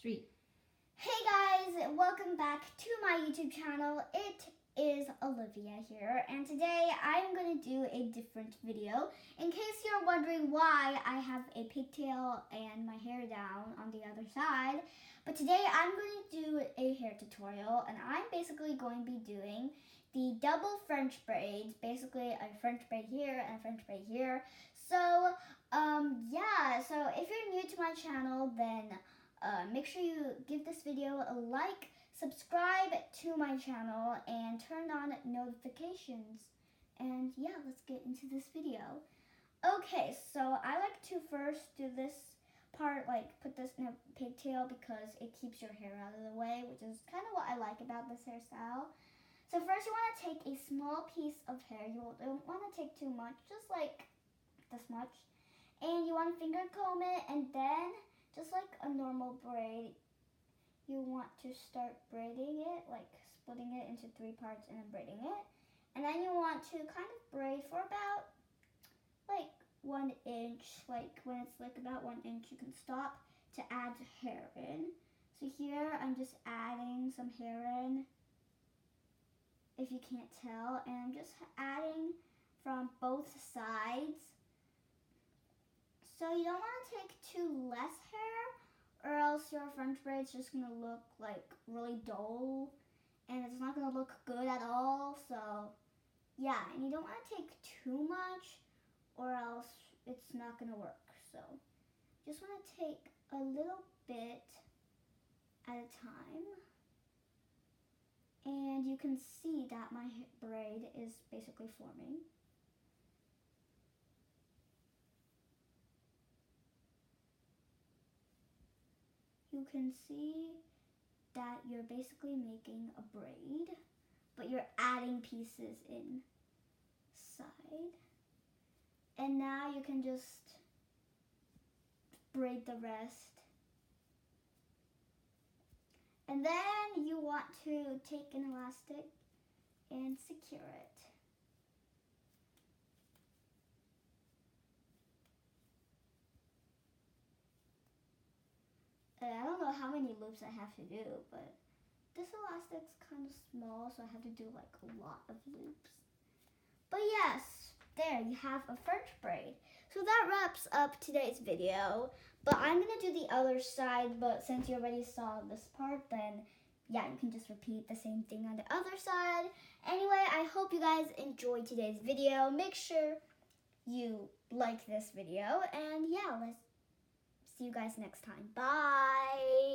3. Hey guys, welcome back to my YouTube channel. It is Olivia here, and today I'm going to do a different video. In case you're wondering why I have a pigtail and my hair down on the other side, but today I'm going to do a hair tutorial, and I'm basically going to be doing the double French braids, basically a French braid here and a French braid here. So, so if you're new to my channel, then make sure you give this video a like, subscribe to my channel, and turn on notifications. And yeah, let's get into this video. Okay, so I like to first do this part, like put this in a pigtail because it keeps your hair out of the way, which is kind of what I like about this hairstyle. So first you want to take a small piece of hair. You don't want to take too much, just like this much. And you want to finger comb it, and then just like a normal braid, you want to start braiding it, like splitting it into 3 parts and then braiding it. And then you want to kind of braid for about like 1 inch. Like when it's like about 1 inch, you can stop to add hair in. So here I'm just adding some hair in, if you can't tell, and I'm just adding from both sides. So you don't want to take too less hair, or else your French braid's just going to look like really dull, and it's not going to look good at all. So yeah, and you don't want to take too much, or else it's not going to work. So just want to take a little bit at a time. And you can see that my braid is basically forming. You can see that you're basically making a braid, but you're adding pieces inside. And now you can just braid the rest. And then you want to take an elastic and secure it. I don't know how many loops I have to do, but this elastic's kind of small, so I have to do like a lot of loops. But yes, there you have a French braid. So that wraps up today's video, but I'm gonna do the other side, but since you already saw this part, then yeah, you can just repeat the same thing on the other side. Anyway, I hope you guys enjoyed today's video. Make sure you like this video, and yeah, let's see you guys next time. Bye!